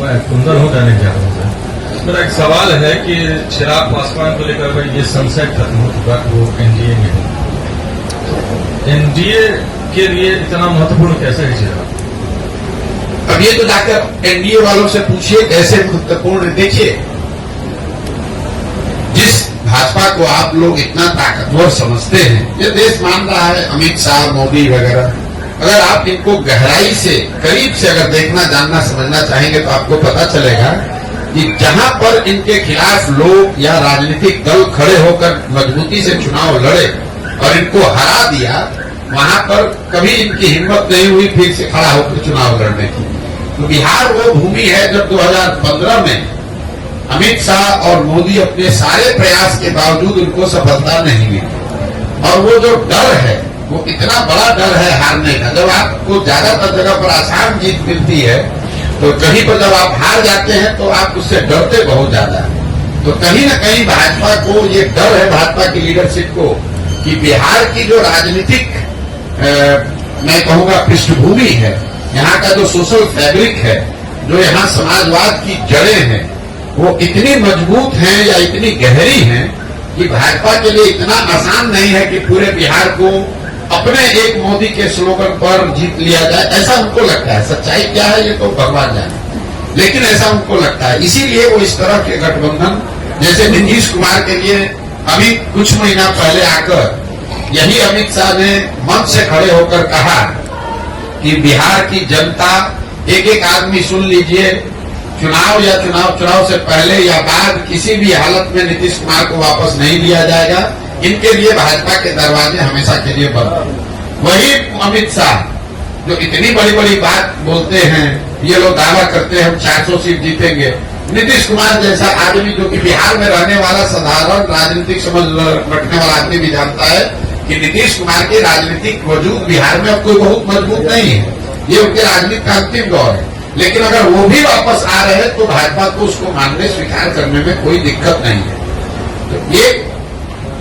मैं कुंदन हूँ दैनिक जागरण से। मेरा एक सवाल है कि चिराग पासवान को लेकर भाई ये संशय खत्म हो चुका वो एनडीए में है। एनडीए के लिए इतना महत्वपूर्ण कैसे है चिराग? अब ये तो जाकर एनडीए वालों से पूछिए कैसे महत्वपूर्ण। देखिए, जिस भाजपा को आप लोग इतना ताकतवर समझते हैं, ये देश मान रहा है, अमित शाह, मोदी वगैरह, अगर आप इनको गहराई से, करीब से अगर देखना, जानना, समझना चाहेंगे तो आपको पता चलेगा कि जहां पर इनके खिलाफ लोग या राजनीतिक दल खड़े होकर मजबूती से चुनाव लड़े और इनको हरा दिया, वहां पर कभी इनकी हिम्मत नहीं हुई फिर से खड़ा होकर चुनाव लड़ने की। तो बिहार वो भूमि है जब 2015 में अमित शाह और मोदी अपने सारे प्रयास के बावजूद उनको सफलता नहीं मिली। और वो जो डर है, वो इतना बड़ा डर है हारने का। जब आपको ज्यादातर जगह पर आसान जीत मिलती है तो कहीं पर जब आप हार जाते हैं तो आप उससे डरते बहुत ज्यादा है। तो कहीं न कहीं भाजपा को ये डर है, भाजपा की लीडरशिप को, कि बिहार की जो राजनीतिक मैं कहूंगा पृष्ठभूमि है, यहाँ का जो सोशल फैब्रिक है, जो यहाँ समाजवाद की जड़ें हैं, वो इतनी मजबूत हैं या इतनी गहरी हैं कि भाजपा के लिए इतना आसान नहीं है कि पूरे बिहार को अपने एक मोदी के स्लोगन पर जीत लिया जाए। ऐसा उनको लगता है। सच्चाई क्या है ये तो भगवान जाने, लेकिन ऐसा उनको लगता है। इसीलिए वो इस तरह के गठबंधन, जैसे नीतीश कुमार के लिए अभी कुछ महीना पहले आकर यही अमित शाह ने मंच से खड़े होकर कहा कि बिहार की जनता, एक एक आदमी सुन लीजिए, चुनाव से पहले या बाद किसी भी हालत में नीतीश कुमार को वापस नहीं लिया जाएगा। इनके लिए भाजपा के दरवाजे हमेशा के लिए बंद। वही अमित शाह जो इतनी बड़ी बड़ी बात बोलते हैं, ये लोग दावा करते हैं हम 400 सीट जीतेंगे। नीतीश कुमार जैसा आदमी जो कि बिहार में रहने वाला साधारण राजनीतिक समझ रखने वाला आदमी भी जानता है कि नीतीश कुमार के राजनीतिक वजूद बिहार में अब कोई बहुत मजबूत नहीं है। ये उनके राजनीति का अंतिम दौर है। लेकिन अगर वो भी वापस आ रहे हैं तो भाजपा को उसको मानने, स्वीकार करने में कोई दिक्कत नहीं है। तो ये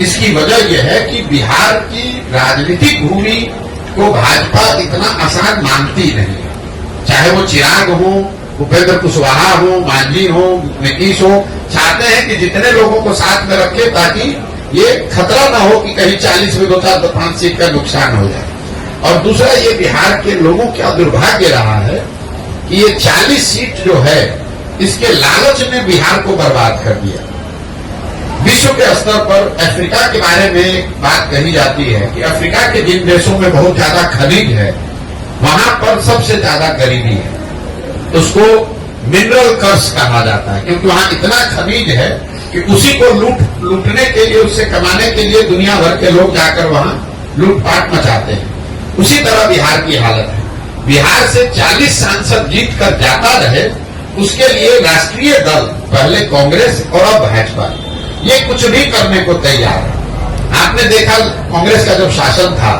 इसकी वजह यह है कि बिहार की राजनीतिक भूमि को भाजपा इतना आसान मानती नहीं है। चाहे वो चिराग हो, उपेंद्र कुशवाहा हो, मांझी हो, नीतीश हो, चाहते हैं कि जितने लोगों को साथ में रखे ताकि ये खतरा ना हो कि कहीं 40 में 2-4-5 सीट का नुकसान हो जाए। और दूसरा, ये बिहार के लोगों का दुर्भाग्य रहा है कि ये 40 सीट जो है, इसके लालच ने बिहार को बर्बाद कर दिया। विश्व के स्तर पर अफ्रीका के बारे में बात कही जाती है कि अफ्रीका के जिन देशों में बहुत ज्यादा खनिज है, वहां पर सबसे ज्यादा गरीबी है। उसको मिनरल कर्स कहा जाता है, क्योंकि वहां इतना खनिज है कि उसी को लूटने के लिए, उससे कमाने के लिए दुनिया भर के लोग जाकर वहां लूटपाट मचाते हैं। उसी तरह बिहार की हालत है। बिहार से 40 सांसद जीत कर जाता रहे, उसके लिए राष्ट्रीय दल, पहले कांग्रेस और अब भाजपा, ये कुछ भी करने को तैयार है। आपने देखा कांग्रेस का जब शासन था,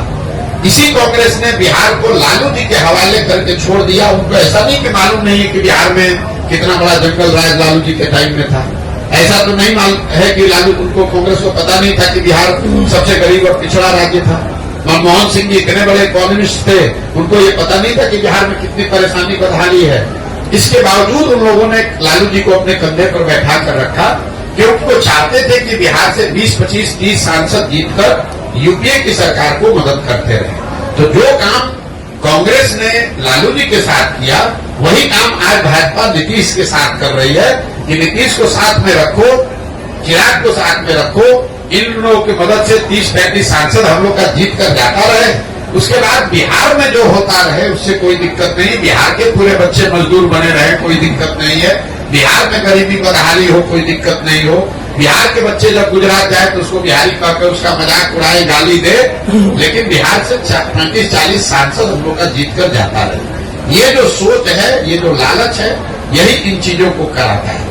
इसी कांग्रेस ने बिहार को लालू जी के हवाले करके छोड़ दिया। उनको ऐसा नहीं कि मालूम नहीं है कि बिहार में कितना बड़ा जंगल राज लालू जी के टाइम में था। ऐसा तो नहीं मालूम है कि उनको कांग्रेस को पता नहीं था कि बिहार सबसे गरीब और पिछड़ा राज्य था। मनमोहन सिंह जी इतने बड़े कम्युनिस्ट थे, उनको ये पता नहीं था कि बिहार में कितनी परेशानी बदहाली है। इसके बावजूद उन लोगों ने लालू जी को अपने कंधे पर बैठा कर रखा, क्योंकि वो चाहते थे कि बिहार से 20, 25, 30 सांसद जीतकर यूपीए की सरकार को मदद करते रहे। तो जो काम कांग्रेस ने लालू जी के साथ किया, वही काम आज भाजपा नीतीश के साथ कर रही है कि नीतीश को साथ में रखो, चिराग को साथ में रखो, इन लोगों की मदद से 30-35 सांसद हम लोग का जीत कर जाता रहे। उसके बाद बिहार में जो होता रहे उससे कोई दिक्कत नहीं। बिहार के पूरे बच्चे मजदूर बने रहे, कोई दिक्कत नहीं है। बिहार में गरीबी बदहाली हो, कोई दिक्कत नहीं हो। बिहार के बच्चे जब गुजरात जाए तो उसको बिहारी कहकर उसका मजाक उड़ाए, गाली दे, लेकिन बिहार से 35-40 सांसद हम लोग का जीत कर जाता रहे। ये जो सोच है, ये जो लालच है, यही इन चीजों को कराता है।